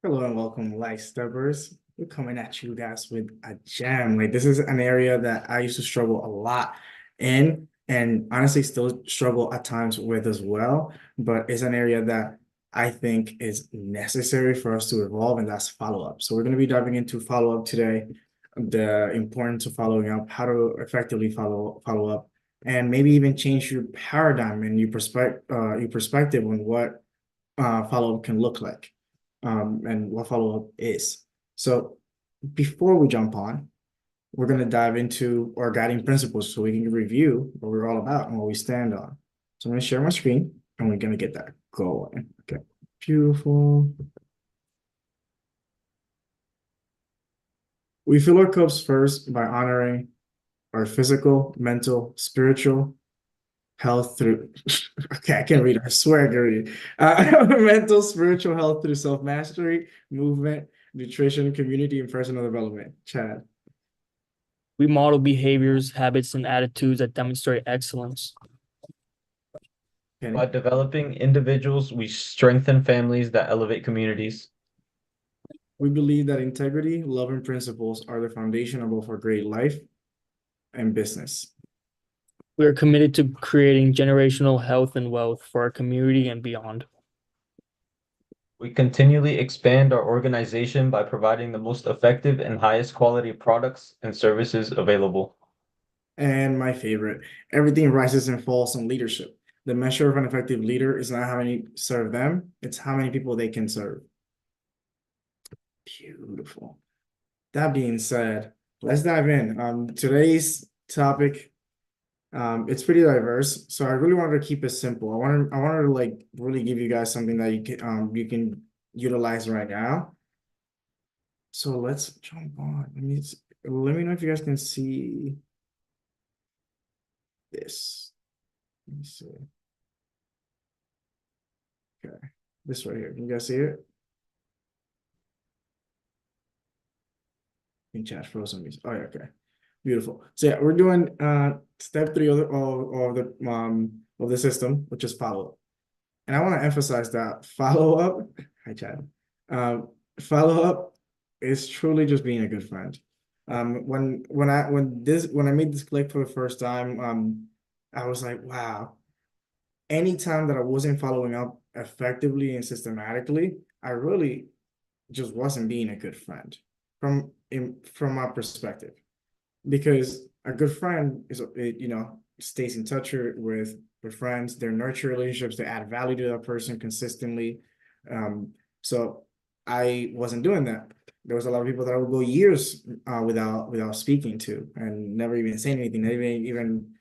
Hello and welcome, Light Steppers. We're coming at you guys with a gem. Like this is an area that I used to struggle a lot in, and honestly still struggle at times with as well. But it's an area that I think is necessary for us to evolve, and that's follow-up. So we're going to be diving into follow-up today, the importance of following up, how to effectively follow up, and maybe even change your paradigm and your perspective on what follow-up can look like and what follow-up is. So before we jump on, we're going to dive into our guiding principles so we can review what we're all about and what we stand on. So I'm going to share my screen and we're going to get that going. Okay, beautiful. We fill our cups first by honoring our physical, mental, spiritual health through, okay, I can't read it. I swear I can read it. Mental, spiritual health through self-mastery, movement, nutrition, community, and personal development. Chad. We model behaviors, habits, and attitudes that demonstrate excellence. Kenny. By developing individuals, we strengthen families that elevate communities. We believe that integrity, love, and principles are the foundation of both our great life and business. We are committed to creating generational health and wealth for our community and beyond. We continually expand our organization by providing the most effective and highest quality products and services available. And my favorite, everything rises and falls on leadership. The measure of an effective leader is not how many serve them, it's how many people they can serve. Beautiful. That being said, let's dive in. Today's topic, it's pretty diverse, so I really wanted to keep it simple. I wanted to like really give you guys something that you can utilize right now. So let's jump on. Let me know if you guys can see this. Let me see. Okay, this right here. Can you guys see it? In chat frozen me. Oh yeah, okay. Beautiful. So yeah, we're doing step 3 of the system, which is follow-up. And I want to emphasize that follow-up, hi Chad. Follow-up is truly just being a good friend. When I made this click for the first time, I was like, wow. Anytime that I wasn't following up effectively and systematically, I really just wasn't being a good friend from my perspective. Because a good friend is, stays in touch with friends, they nurture relationships, they add value to that person consistently. So I wasn't doing that. There was a lot of people that I would go years without speaking to and never even saying anything, not even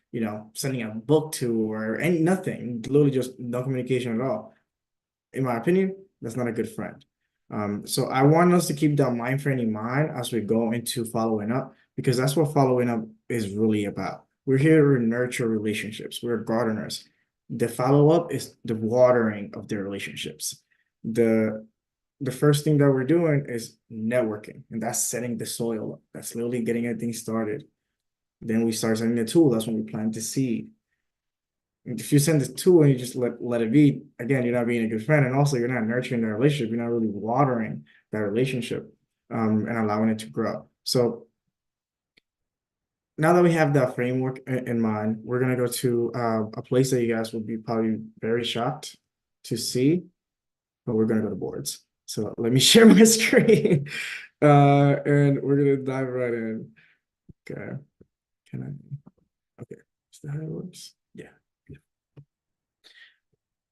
sending a book to or nothing, literally just no communication at all. In my opinion, that's not a good friend. So I want us to keep that mind frame in mind as we go into following up, because that's what following up is really about. We're here to nurture relationships. We're gardeners. The follow-up is the watering of the relationships. The first thing that we're doing is networking, and that's setting the soil up. That's literally getting everything started. Then we start setting the tool. That's when we plant the seed. If you send the tool and you just let it be, again, you're not being a good friend, and also you're not nurturing the relationship. You're not really watering that relationship and allowing it to grow. So now that we have that framework in mind, we're gonna go to a place that you guys will be probably very shocked to see, but we're gonna go to boards. So let me share my screen, and we're gonna dive right in. Okay, can I? Okay, is that how it works? Yeah.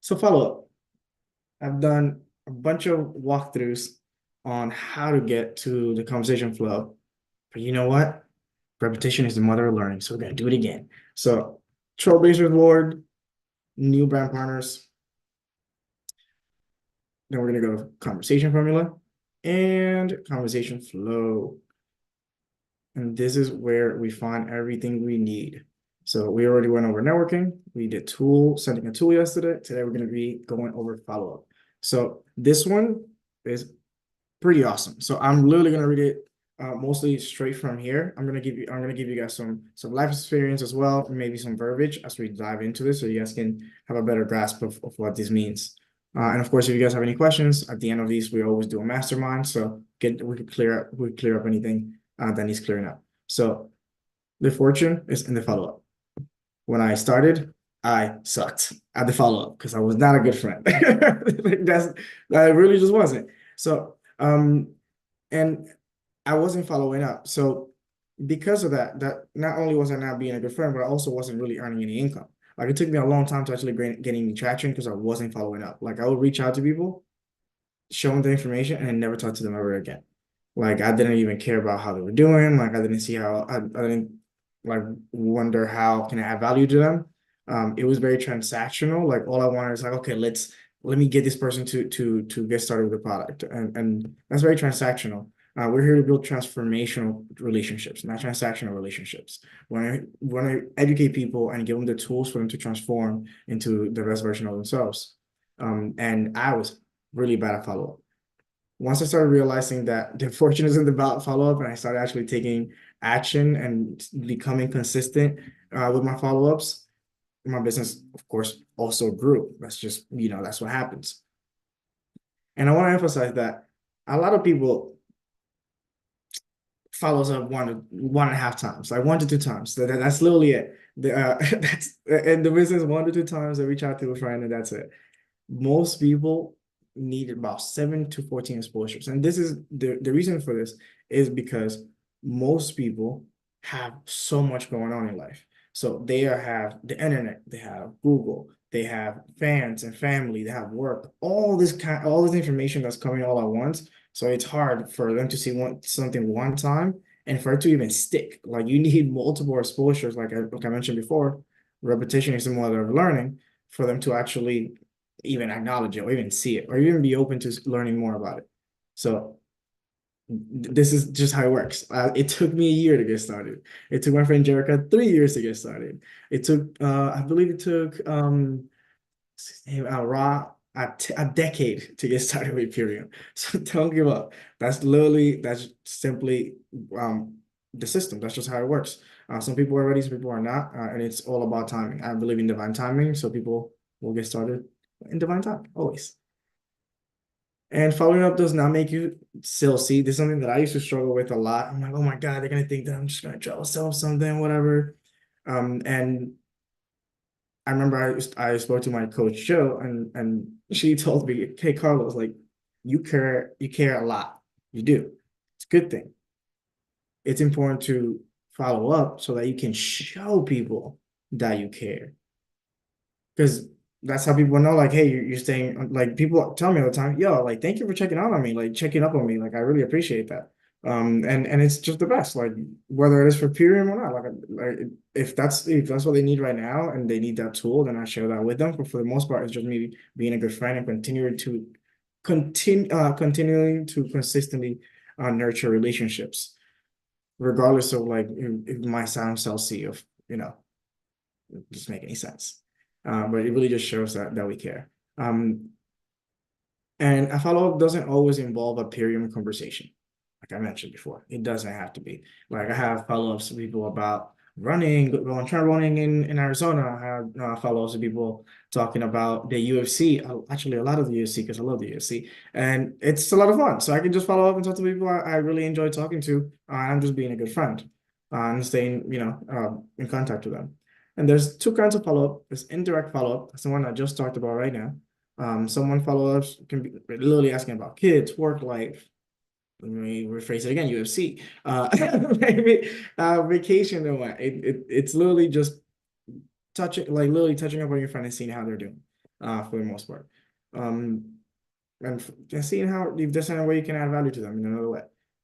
So follow up. I've done a bunch of walkthroughs on how to get to the conversation flow, but you know what? Repetition is the mother of learning, so we're gonna do it again. So Trailblazer Reward, new brand partners. Then we're gonna go to conversation formula and conversation flow. And this is where we find everything we need. So we already went over networking. We did sending a tool yesterday. Today we're gonna be going over follow-up. So this one is pretty awesome. So I'm literally gonna read it mostly straight from here. I'm gonna give you guys some life experience as well, maybe some verbiage as we dive into this, so you guys can have a better grasp of what this means. And of course, if you guys have any questions at the end of these, we always do a mastermind. So we could clear up anything that needs clearing up. So the fortune is in the follow-up. When I started, I sucked at the follow-up because I was not a good friend. That really just wasn't. So and I wasn't following up. So because of that not only was I not being a good friend, but I also wasn't really earning any income. Like it took me a long time to actually getting traction because I wasn't following up. Like I would reach out to people, show them the information, and then never talk to them ever again. Like I didn't even care about how they were doing. Like I didn't see how I didn't like wonder how can I add value to them. It was very transactional. Like all I wanted is like, okay, let me get this person to get started with the product, and that's very transactional. We're here to build transformational relationships, not transactional relationships. When I educate people and give them the tools for them to transform into the best version of themselves. And I was really bad at follow-up. Once I started realizing that the fortune isn't about follow-up, and I started actually taking action and becoming consistent with my follow-ups, my business, of course, also grew. That's just, that's what happens. And I want to emphasize that a lot of people follows up 1.5 times, like 1 to 2 times. That's literally it. That's in the business, 1 to 2 times they reach out to a friend, and that's it. Most people need about 7 to 14 exposures. And this is the reason for this is because most people have so much going on in life. So they have the internet, they have Google, they have fans and family, they have work, all this information that's coming all at once. So it's hard for them to see something one time and for it to even stick. Like you need multiple exposures, like I mentioned before, repetition is the mother of learning, for them to actually even acknowledge it or even see it or even be open to learning more about it. So this is just how it works. It took me a year to get started. It took my friend Jerica 3 years to get started. It took, I believe it took Ra a decade to get started with Ethereum. So don't give up. That's simply the system. That's just how it works. Some people are ready, some people are not, and it's all about timing. I believe in divine timing, so people will get started in divine time, always. And following up does not make you salesy. This is something that I used to struggle with a lot. I'm like, oh my God, they're gonna think that I'm just gonna try to sell something, whatever. And I remember I spoke to my coach Joe, and she told me, "Hey Carlos, like you care a lot. You do. It's a good thing. It's important to follow up so that you can show people that you care, because that's how people know, like, hey, you're staying. Like people tell me all the time, yo, like thank you for checking out on me, like checking up on me, like I really appreciate that. And it's just the best, like whether it is for Ethereum or not, like if that's what they need right now and they need that tool, then I share that with them. But for the most part, it's just me being a good friend and continuing to consistently nurture relationships, regardless of like it might sound salesy of just make any sense. But it really just shows that we care. And a follow-up doesn't always involve a Ethereum conversation. Like I mentioned before, it doesn't have to be. Like I have follow-ups with people about going trail running in Arizona. I have follow-ups with people talking about the UFC. Actually, a lot of the UFC, because I love the UFC, and it's a lot of fun. So I can just follow up and talk to people I really enjoy talking to. I'm just being a good friend and staying, in contact with them. And there's 2 kinds of follow-up. There's indirect follow-up. That's the one I just talked about right now. Someone follow-ups can be literally asking about kids, work life. Let me rephrase it again, UFC. Maybe vacation and what. It's literally just literally touching up on your friend and seeing how they're doing, for the most part. And seeing how if there's any way you can add value to them in another way.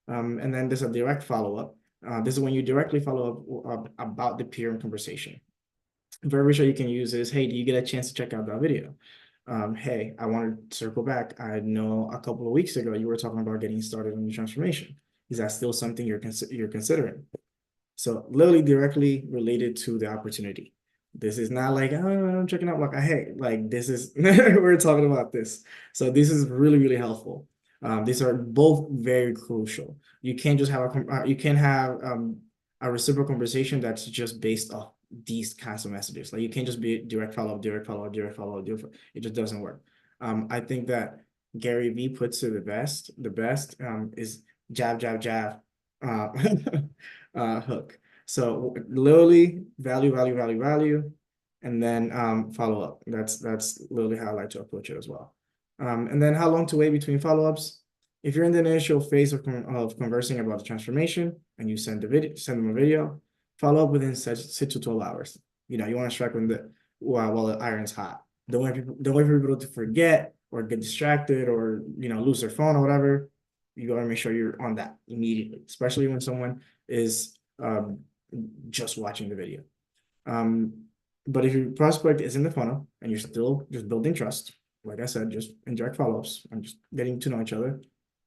And then there's a direct follow-up. This is when you directly follow up about the peer conversation. Verbiage you can use is, hey, do you get a chance to check out that video? Hey, I want to circle back. I know a couple of weeks ago you were talking about getting started on the transformation. Is that still something you're considering? So literally directly related to the opportunity. This is not like, oh, I'm checking out, like, hey, like this is we're talking about this. So this is really, really helpful. These are both very crucial. You can't just have a reciprocal conversation that's just based off these kinds of messages. Like you can't just be direct follow-up. It just doesn't work. I think that Gary Vee puts it the best. The best is jab, jab, jab, uh, hook. So literally value, value, value, value, and then follow up. That's literally how I like to approach it as well. And then how long to wait between follow-ups? If you're in the initial phase of conversing about the transformation and you send them a video, follow up within 6 to 12 hours. You know, you want to strike while the iron's hot. Don't wait for people to forget or get distracted or lose their phone or whatever. You gotta make sure you're on that immediately, especially when someone is just watching the video. But if your prospect is in the funnel and you're still just building trust, like I said, just indirect follow-ups and just getting to know each other.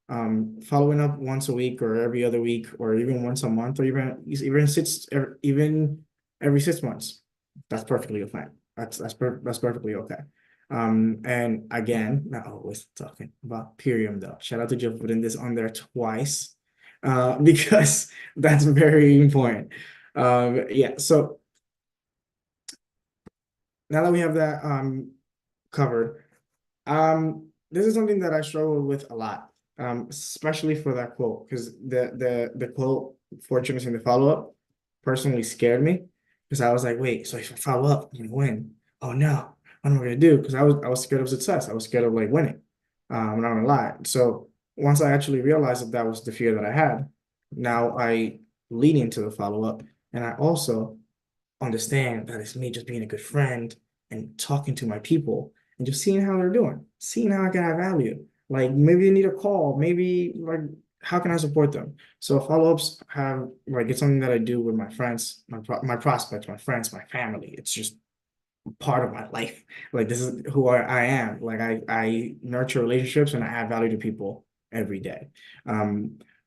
Following up once a week or every other week or even once a month or even every 6 months. That's perfectly fine. That's perfectly okay. And again, not always talking about Purium though. Shout out to Jill for putting this on there twice, because that's very important. Yeah. So now that we have that covered, this is something that I struggle with a lot, especially for that quote, because the quote "Fortune is in the follow-up" personally scared me because I was like, wait, so if I follow up, I'm gonna win. Oh no, what am I gonna do? Because I was scared of success. I was scared of like winning. I'm not gonna lie. So once I actually realized that that was the fear that I had, now I lean into the follow-up, and I also understand that it's me just being a good friend and talking to my people and just seeing how they're doing, seeing how I can add value. Like maybe they need a call, maybe like how can I support them? So follow-ups have like it's something that I do with my friends, my prospects, my friends, my family. It's just part of my life. Like this is who I am. Like I nurture relationships and I add value to people every day. But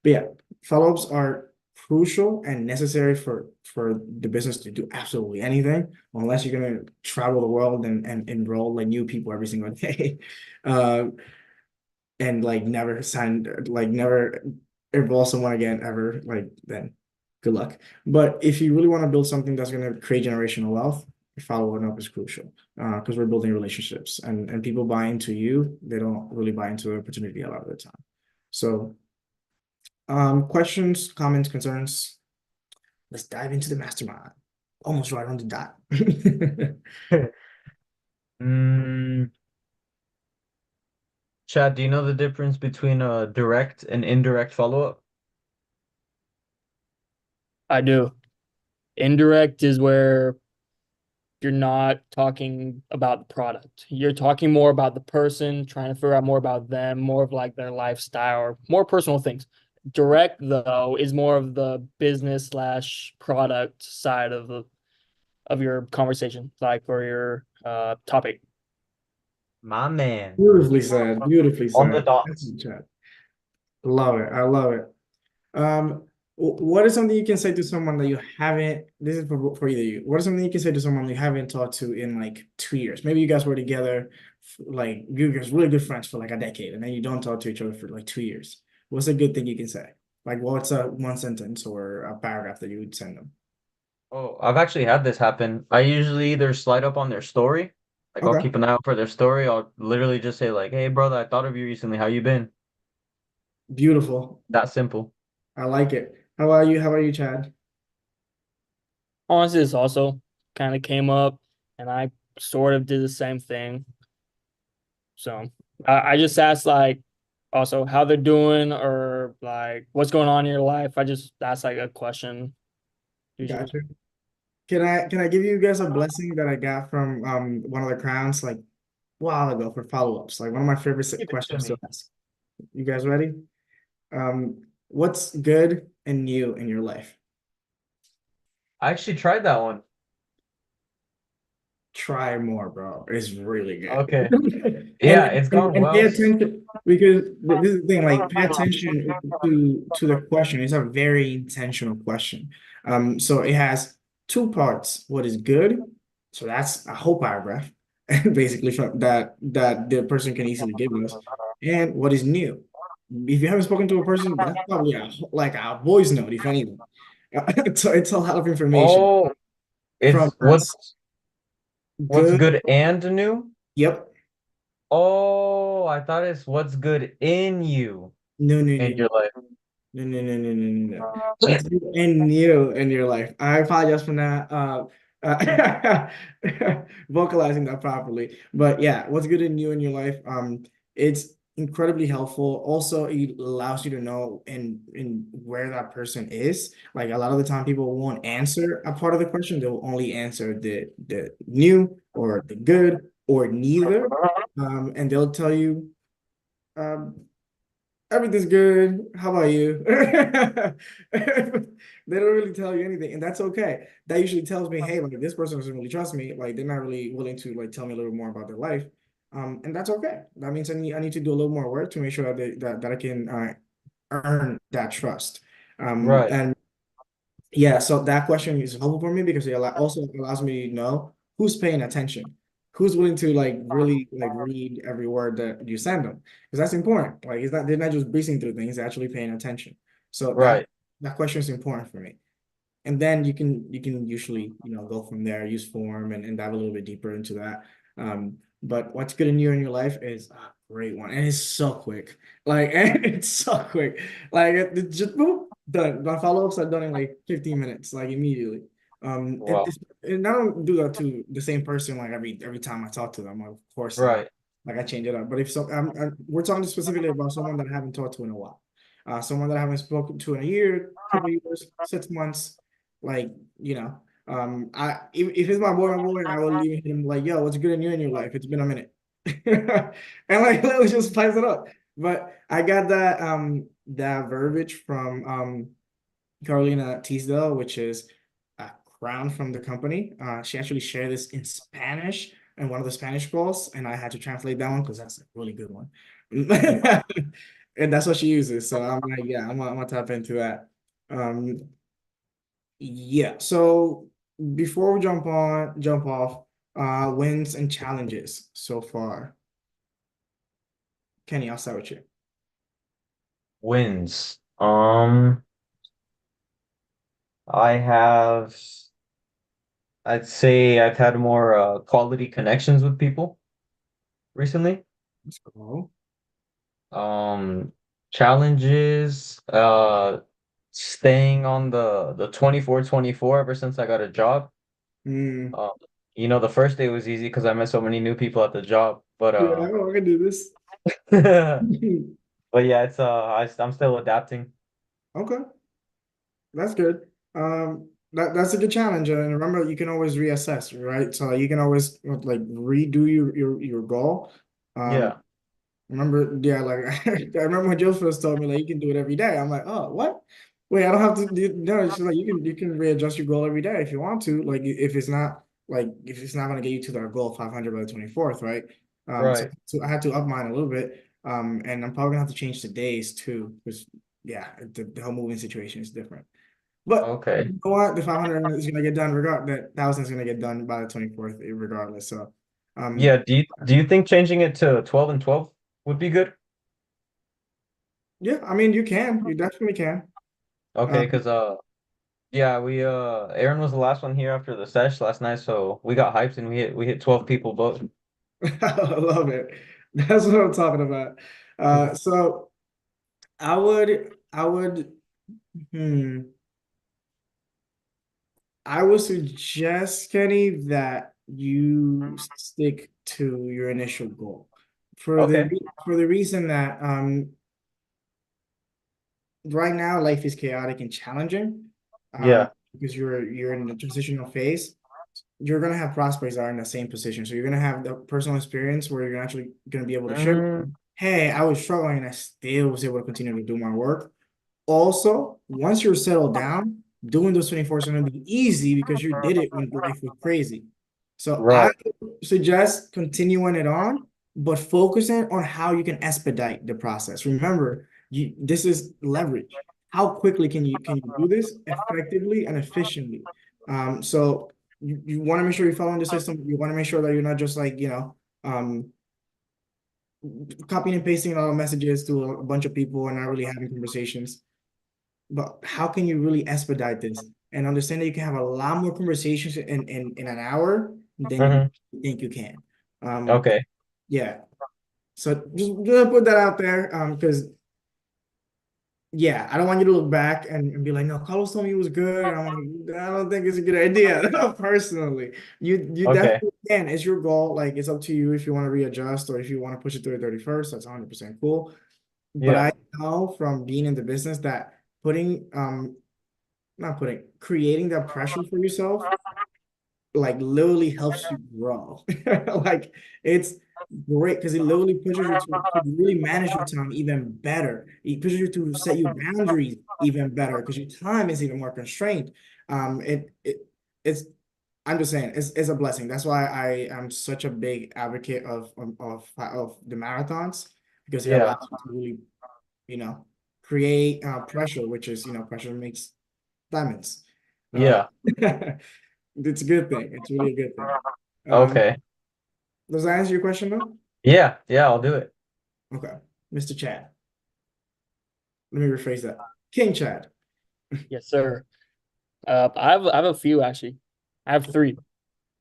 yeah, follow-ups are crucial and necessary for the business to do absolutely anything, unless you're gonna travel the world and enroll like new people every single day. And like never enroll someone again ever, like then good luck. But if you really want to build something that's gonna create generational wealth, following up is crucial, because we're building relationships and people buy into you. They don't really buy into the opportunity a lot of the time. So questions, comments, concerns. Let's dive into the mastermind. Almost right on the dot. Chad, do you know the difference between a direct and indirect follow-up? I do. Indirect is where you're not talking about the product. You're talking more about the person, trying to figure out more about them, more of like their lifestyle or more personal things. Direct, though, is more of the business slash product side of your conversation, like for your topic. My man. Beautifully said. Beautifully On the said. dot. That's in chat. Love it. I love it. What is something you can say to someone that you haven't, this is for either of you. What is something you can say to someone you haven't talked to in like 2 years? Maybe you guys were together, like you guys really good friends for like a decade, and then you don't talk to each other for like 2 years. What's a good thing you can say? Like what's a one sentence or a paragraph that you would send them? Oh, I've actually had this happen. I usually either slide up on their story, like I'll Okay, keep an eye out for their story. I'll literally just say like, "Hey, brother, I thought of you recently. How you been?" beautiful. That simple. I like it. How about you? How about you, Chad? Honestly, this also kind of came up, and I sort of did the same thing. So I just asked like also how they're doing or like what's going on in your life. I just asked like a question usually. Gotcha. Can I give you guys a blessing that I got from one of the crowns like a while ago for follow-ups? Like one of my favorite Give it to questions to me. ask. You guys ready? What's good and new in your life? I actually tried that one. Try more, bro. It's really good. Okay. And Yeah, it's and, gone and pay well. attention because this is the thing, like pay attention to the question. It's a very intentional question. So it has two parts. What is good? So that's a whole paragraph, basically from that the person can easily give us. And what is new? If you haven't spoken to a person, that's probably like a voice note, if anything. So it's a lot of information Oh, from it's us. what's Good. good and new? Yep. Oh, I thought it's what's good in you No, no, no, in no. your life. No, no, no, no, no, no, no. What's good and new in your life? I apologize for not uh, vocalizing that properly. But yeah, what's good and new in your life? It's incredibly helpful. Also, it allows you to know in where that person is. Like a lot of the time, people won't answer a part of the question. They'll only answer the new or the good or neither. And they'll tell you. Um, Everything's good. How about you? They don't really tell you anything, and that's okay. That usually tells me, hey, like this person doesn't really trust me. Like they're not really willing to like tell me a little more about their life. And that's okay. That means I need to do a little more work to make sure that that I can earn that trust. Right. And yeah, so that question is helpful for me because it also allows me to know who's paying attention, who's willing to like really like read every word that you send them, because that's important. Like it's not they're not just breezing through things, they're actually paying attention. So that Right. that question is important for me. And then you can usually go from there, use form and dive a little bit deeper into that. But what's good in your life is a great one, and it's so quick. Like and it's so quick. Like it just boom, done. My follow-ups are done in like 15 minutes, like immediately. Wow. And I don't do that to the same person like every time I talk to them. Of course not. Right. Like I change it up. But if so, we're talking specifically about someone that I haven't talked to in a while, someone that I haven't spoken to in a year, couple years, 6 months, like I if it's my boy, I will leave him like, yo, what's good in you in your life? It's been a minute. And like let's just spice it up. But I got that verbiage from Carolina Teasdale, which is a crown from the company. She actually shared this in Spanish in one of the Spanish calls, and I had to translate that one because that's a really good one. And that's what she uses. So I'm like, yeah, I'm gonna tap into that. Um, yeah. So before we jump off, wins and challenges so far. Kenny, I'll start with you. Wins. I have, I'd say I've had more quality connections with people recently. Let's go. Um, Challenges, staying on the 24/24 ever since I got a job. Mm. Um, the first day was easy because I met so many new people at the job, but Yeah, I can do this. but yeah, I'm still adapting. Okay, that's good. That's a good challenge, and remember, you can always reassess, right? So you can always like redo your goal. Um, Yeah, Remember, yeah, like I remember when Joe first told me like you can do it every day. I'm like, oh, what? Wait, I don't have to do no, it's just like you can readjust your goal every day if you want to. Like if it's not gonna get you to that goal of 500 by the 24th, right? right. So I had to up mine a little bit. And I'm probably gonna have to change the days too, because yeah, the whole moving situation is different. But Okay. you know what? The 500 is gonna get done that 1,000 is gonna get done by the 24th regardless. So um Yeah, do you think changing it to 12 and 12 would be good? yeah, I mean you definitely can. Okay, Um, because yeah, we Aaron was the last one here after the sesh last night, so we got hyped and we hit 12 people both. I love it. That's what I'm talking about. So I would, hmm, I would suggest, Kenny, that you stick to your initial goal for Okay. the reason that right now life is chaotic and challenging, Yeah. because you're in the transitional phase. You're gonna have prospects that are in the same position. So you're gonna have the personal experience where you're actually gonna be able to share, Mm, hey, I was struggling and I still was able to continue to do my work. Also, once you're settled down, doing those 24 is gonna be easy because you did it when life was crazy. So I right. suggest continuing it on, but focusing on how you can expedite the process. Remember, this is leverage. How quickly can you do this effectively and efficiently? So you want to make sure you're following the system. You want to make sure that you're not just like, copying and pasting a lot of messages to a bunch of people and not really having conversations. But how can you really expedite this and understand that you can have a lot more conversations in an hour than you Hmm. think you can? Um, Okay. yeah. So just gonna put that out there, because yeah, I don't want you to look back and be like, no, Carlos told me it was good. And I'm like, I don't think it's a good idea, personally. You Okay. definitely can. It's your goal. Like it's up to you if you want to readjust or if you want to push it to the 31st. That's 100% cool. But Yeah. I know from being in the business that putting not putting creating that pressure for yourself like literally helps you grow. Like it's great because it literally pushes you to really manage your time even better. It pushes you to set your boundaries even better because your time is even more constrained. It's I'm just saying it's a blessing. That's why I am such a big advocate of the marathons because it Yeah. allows you to really, you know, create pressure, which is, pressure makes diamonds. Uh, Yeah. it's a good thing. It's really a good thing. Okay. Does that answer your question though? Yeah. Yeah, I'll do it. Okay. Mr. Chad. Let me rephrase that. King Chad. Yes, sir. I have a few actually. I have three.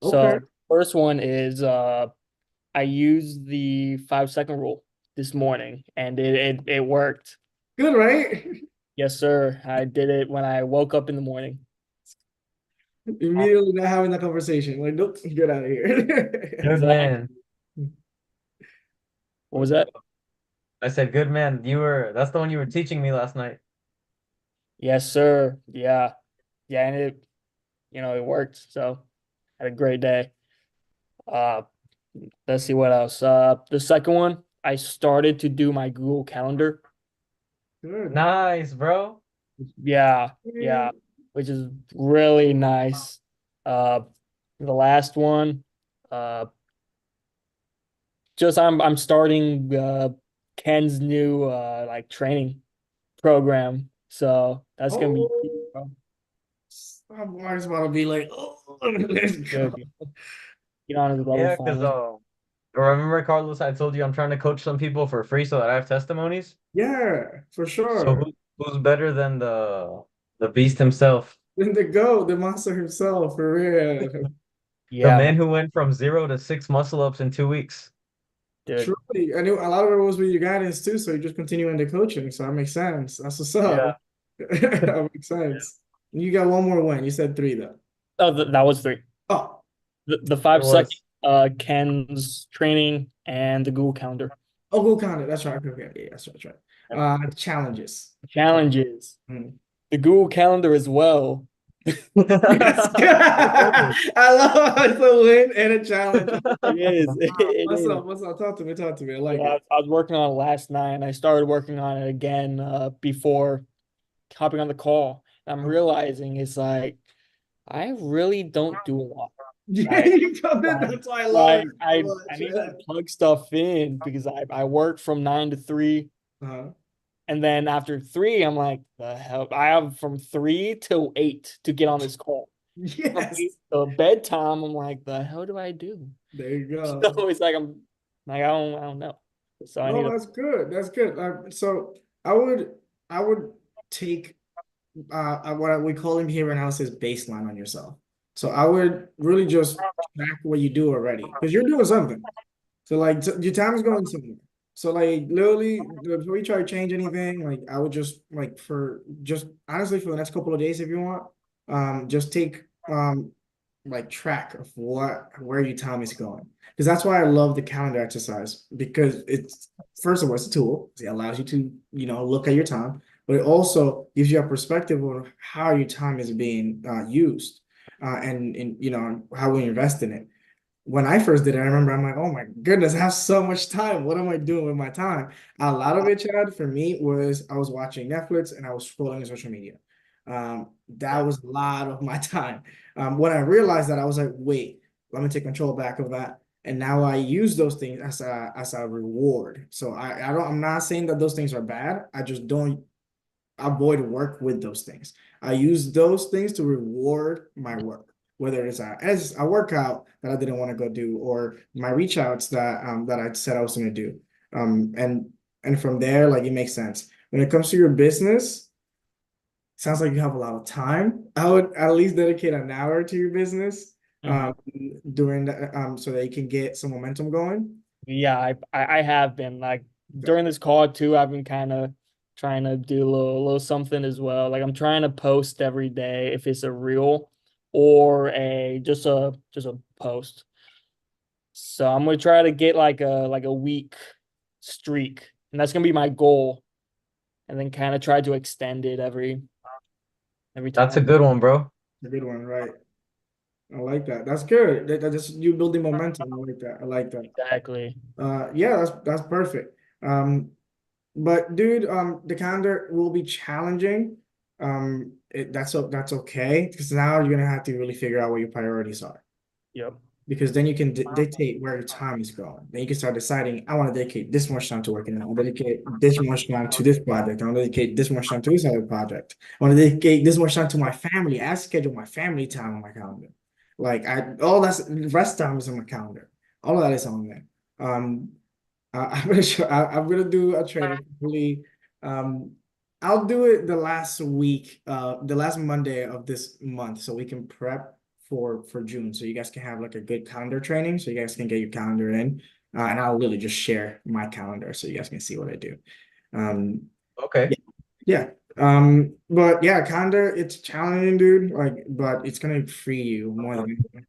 Okay. So first one is I used the 5 second rule this morning and it worked. Good, right? Yes, sir. I did it when I woke up in the morning. Immediately not having that conversation. Like, nope, get out of here. Good Exactly. man. What was that? I said, good man. That's the one you were teaching me last night. Yes, sir. Yeah. Yeah, and it worked. So had a great day. Uh let's see what else. The second one, I started to do my Google Calendar. Good. Nice, bro. Yeah, yeah, which is really nice. Uh the last one, uh just I'm starting Ken's new like training program. So that's gonna be Oh, I'm always about to be like, oh, let's good. go. Get on his level Yeah, because 5. remember, Carlos, I told you I'm trying to coach some people for free so that I have testimonies. Yeah, for So sure. who's better than the beast himself? Then the GOAT, the monster himself, for real. The Yeah, man, man who went from 0 to 6 muscle ups in 2 weeks. dude. Truly, I knew a lot of it was with your guidance too, so you just continue into coaching. So that makes sense. That's what's Yeah. up. That makes sense. You got one more win. You said three though. Oh, that was 3. Oh, The It 5 second was. Ken's training and the Google Calendar oh, go count it. That's right. Okay, okay, yeah, that's right. That's right. Challenges. challenges. Mm. The Google Calendar as well. Yes. I love how it's a win and a challenge. It is. It What's is. up? What's up? Talk to me. Talk to me. I like Yeah, it. I was working on it last night and I started working on it again before hopping on the call. And I'm realizing it's like I really don't do a lot. Yeah, Like, you got it. like, That's why I love like it so I much. need Yeah. to plug stuff in because I work from 9 to 3. Uh-huh. And then after 3, I'm like, the hell? I have from 3 till 8 to get on this call. From Yes. 8 to bedtime, I'm like, the hell do I do? There you go. So it's like I'm like I don't know. So I need No, to that's good. That's good. So I would take what we call in behavior analysis baseline on yourself. So I would really just track what you do already because you're doing something. So like your time is going somewhere. So like literally before you try to change anything, like I would just like for just honestly for the next couple of days if you want, just take like track of where your time is going. Because that's why I love the calendar exercise because it's first of all it's a tool. It allows you to, look at your time, but it also gives you a perspective on how your time is being used and how we invest in it when I first did it, I remember I'm like, oh my goodness, I have so much time. What am I doing with my time? A lot of it, Chad, for me was I was watching Netflix and I was scrolling on social media. That was a lot of my time. When I realized that, I was like, wait, let me take control back of that. And now I use those things as a reward. So I'm not saying that those things are bad. I just don't avoid work with those things. I use those things to reward my work, whether it's as a workout that I didn't want to go do, or my reach outs that I said I was going to do. And from there, like it makes sense. When it comes to your business, sounds like you have a lot of time. I would at least dedicate an hour to your business Mhm. during that so that you can get some momentum going. Yeah, I have been like during this call too. I've been kind of trying to do a little something as well. Like I'm trying to post every day if it's a reel or a just a post. So I'm gonna try to get like a week streak, and that's gonna be my goal. And then kind of try to extend it every That's a time. good one, bro. A good one, right? I like that. That's good. That's you building momentum. I like that. I like that. Exactly. Yeah, that's perfect. But dude, the calendar will be challenging. That's okay because now you're gonna have to really figure out what your priorities are Yep. because then you can dictate where your time is going. Then you can start deciding, I want to dedicate this much time to working out. I want to dedicate this much time to this project. I want to dedicate this much time to this other project. I want to dedicate this much time to my family. I schedule my family time on my calendar. Like all that's rest time is on my calendar. All of that is on there. Um, I'm gonna do a training hopefully. Um, I'll do it the last week, the last Monday of this month, so we can prep for June. So you guys can have like a good calendar training, so you guys can get your calendar in. And I'll really just share my calendar so you guys can see what I do. Um, Okay. yeah, yeah. But yeah, calendar, it's challenging, dude. Like, but it's gonna free you more than anything.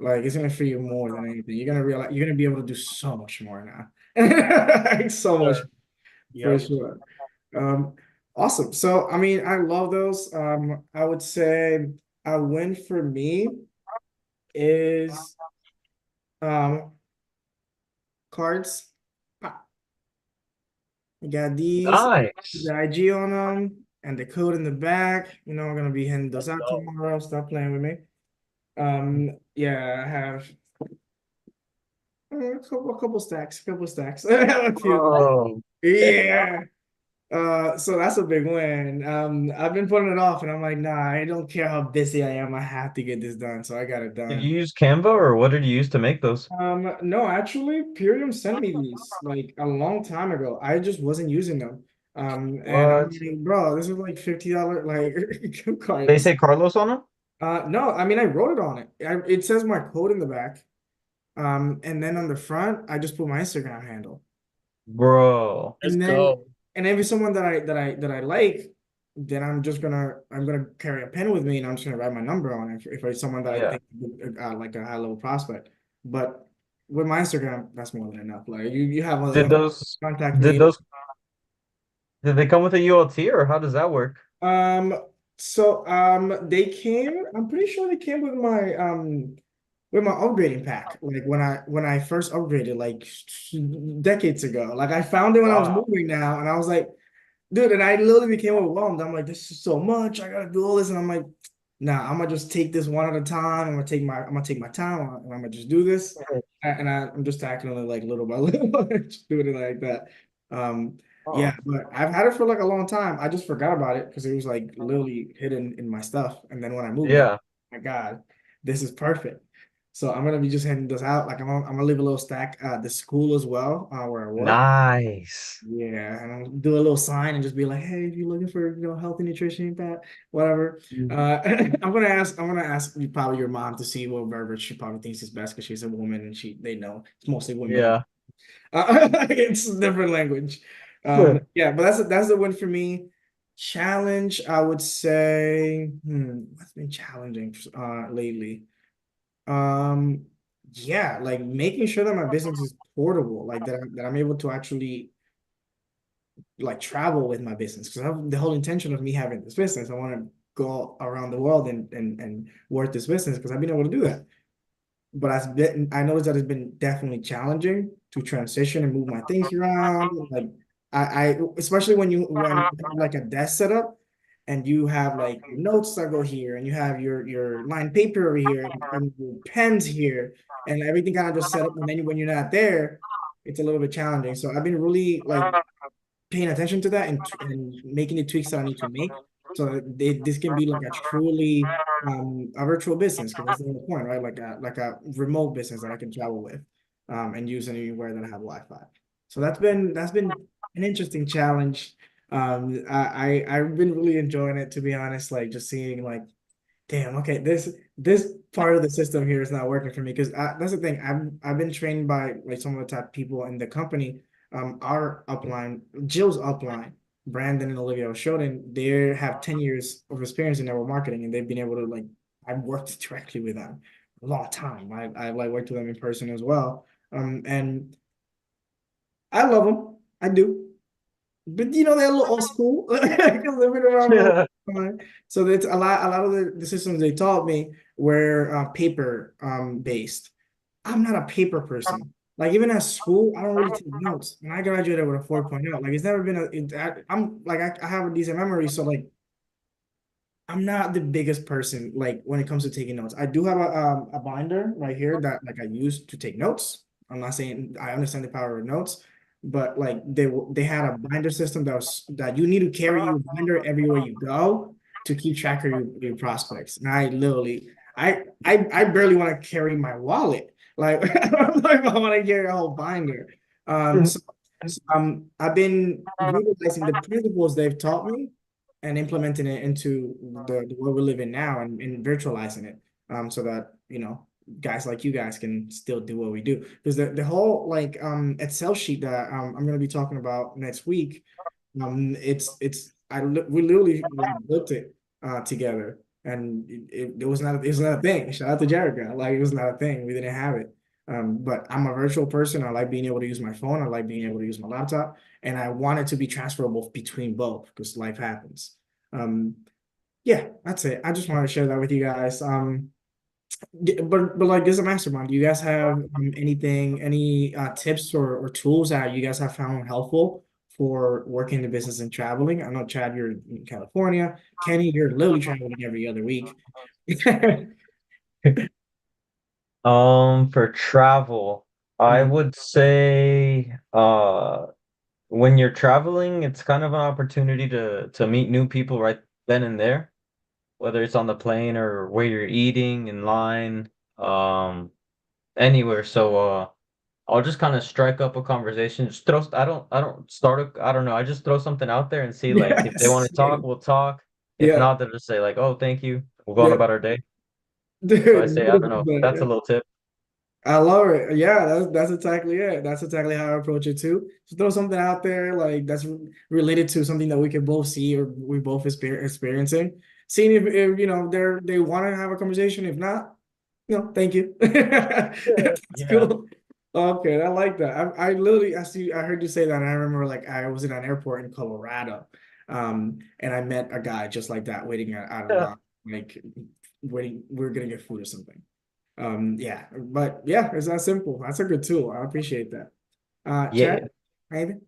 Like it's gonna free you more than anything. You're gonna realize you're gonna be able to do so much more now. Like, so much Sure. for Yep. sure. Um, awesome. So I mean, I love those. I would say a win for me is um cards. Ah, I got these, Nice. the IG on them, and the code in the back. You know, I'm gonna be handing those out tomorrow. Stop playing with me. Yeah, I have a couple stacks, I have a few. Oh, Yeah. So that's a big win. I've been putting it off, and I'm like, nah, I don't care how busy I am. I have to get this done, so I got it did done. you use Canva or what did you use to make those? No, actually, Purium sent me these like a long time ago. I just wasn't using them. And I'm What? like, bro, this is like $50 like They cards. say Carlos on them? No, I mean I wrote it on it. It says my code in the back. And then on the front, I just put my Instagram handle. Bro. Let's And then go. and if it's someone that I like, then I'm gonna carry a pen with me and I'm just gonna write my number on it if it's someone that I Yeah. think like a high level prospect. But with my Instagram, that's more than enough. Like you have other Did those contact did me. those did they come with a ULT or how does that work? Um they came, I'm pretty sure they came with my upgrading pack. Like when I first upgraded like decades ago. Like I found it when I was Wow. moving now and I was like, dude, and I literally became overwhelmed. I'm like, this is so much. I gotta do all this, and I'm like, nah, I'm gonna just take this one at a time. I'm gonna take my time, and I'm gonna just do this, and I'm just tackling it like little by little, just doing it like that. Um, Oh. yeah, but I've had it for like a long time. I just forgot about it because it was like literally hidden in my stuff, and then when I moved, Yeah. my God, this is perfect. So I'm gonna be just handing this out. Like I'm gonna leave a little stack at the school as well, where I work. Nice. Yeah, and I'll do a little sign and just be like, "Hey, if you're looking for, healthy nutrition, that whatever." I'm gonna ask you probably your mom to see what verbiage she probably thinks is best because she's a woman and they know it's mostly women who Yeah. it's different language. Yeah. Yeah, but that's the win for me. Challenge, I would say, what's been challenging lately? Um, yeah, like making sure that my business is portable, like that I'm able to actually like travel with my business because the whole intention of me having this business, I want to go around the world and work this business because I've been able to do that. But I noticed that it's been definitely challenging to transition and move my things around. Like I especially when you have like a desk setup and you have like your notes that go here and you have your lined paper over here and your pens here and everything kind of just set up. And then when you're not there, it's a little bit challenging. So I've been really like paying attention to that and making the tweaks that I need to make. So this can be like a truly a virtual business because that's the whole point, right? Like a remote business that I can travel with and use anywhere that I have Wi-Fi. So that's been an interesting challenge. I've been really enjoying it to be honest, like just seeing like Damn, okay. This part of the system here is not working for me because that's the thing. I've been trained by like some of the top people in the company. Our upline, Jill's upline, Brandon and Olivia Shoden, they have 10 years of experience in network marketing, and they've been able to like I've worked directly with them a long time. I like worked with them in person as well. And I love them. I do. But you know they're a little old school because they've been around a long time. So that's a lot of the systems they taught me were paper based. I'm not a paper person. Like even at school, I don't really take notes. And I graduated with a 4.0. Like it's never been I'm like I have a decent memory, so like I'm not the biggest person like when it comes to taking notes. I do have a binder right here that like I use to take notes. I'm not saying I understand the power of notes, but like they had a binder system that you need to carry your binder everywhere you go to keep track of your prospects. And I literally I barely want to carry my wallet. Like, like I want to carry a whole binder. I've been utilizing the principles they've taught me and implementing it into the world we live in now and virtualizing it so that guys like you guys can still do what we do because the whole like Excel sheet that I'm going to be talking about next week we literally like, built it together and it was not a thing. Shout out to Jericho. Like it was not a thing. We didn't have it. But I'm a virtual person. I like being able to use my phone. I like being able to use my laptop, and I want it to be transferable between both because life happens. Um, yeah, that's it. I just wanted to share that with you guys. But like as a mastermind, do you guys have any tips or tools that you guys have found helpful for working the business and traveling? I know Chad, you're in California. Kenny, you're literally traveling every other week. For travel, I Mhm. would say when you're traveling, it's kind of an opportunity to meet new people right then and there, whether it's on the plane or where you're eating in line, anywhere. So I'll just kind of strike up a conversation. Just throw I don't start I don't know. I just throw something out there and see like if they want Yes. to talk, we'll talk. If Yeah. not, they'll just say like, "Oh, thank you. We'll go on Yeah. about our day." So I Dude, say, I don't know. That's a yeah. little tip. I love it. Yeah, that's exactly it. That's exactly how I approach it too. Just throw something out there like that's related to something that we can both see or we both experiencing. Seeing if they want to have a conversation. If not, thank you. That's Yeah. cool. Okay, I like that. I literally I heard you say that and I remember like I was in an airport in Colorado. And I met a guy just like that waiting at a line, like waiting, we are gonna get food or something. Yeah, but yeah, it's that simple. That's a good tool. I appreciate that. Chad, Yeah. anything?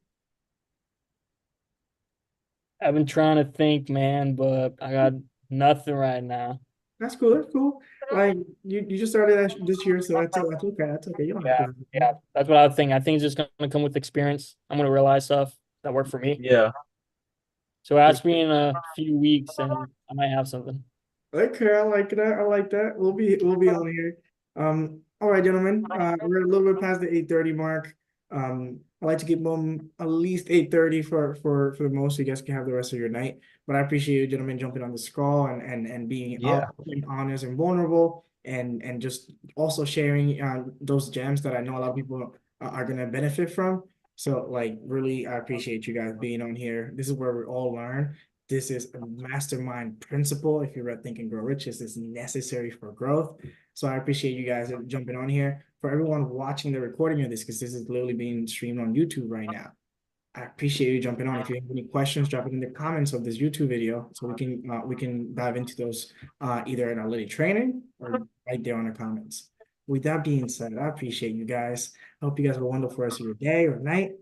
I've been trying to think, man, but I got nothing right now. That's cool. That's cool. Like you just started this year, so that's okay. That's okay. You don't have Yeah, to. yeah, that's what I think. I think it's just gonna come with experience. I'm gonna realize stuff that work for me. Yeah. So ask me in a few weeks, and I might have something. Okay, I like that. I like that. We'll be on here. All right, gentlemen. We're a little bit past the 8:30 mark. I like to keep them at least 8:30 for the most, so you guys can have the rest of your night. But I appreciate you, gentlemen, jumping on this call and being Yeah. open, honest, and vulnerable, and just also sharing those gems that I know a lot of people are gonna benefit from. So, like, really, I appreciate you guys being on here. This is where we all learn. This is a mastermind principle. If you read Think and Grow Rich, this is necessary for growth. So I appreciate you guys jumping on here. For everyone watching the recording of this, because this is literally being streamed on YouTube right now. I appreciate you jumping on. If you have any questions, drop it in the comments of this YouTube video so we can dive into those either in our little training or right there on the comments. With that being said, I appreciate you guys. I hope you guys have a wonderful rest of your day or night.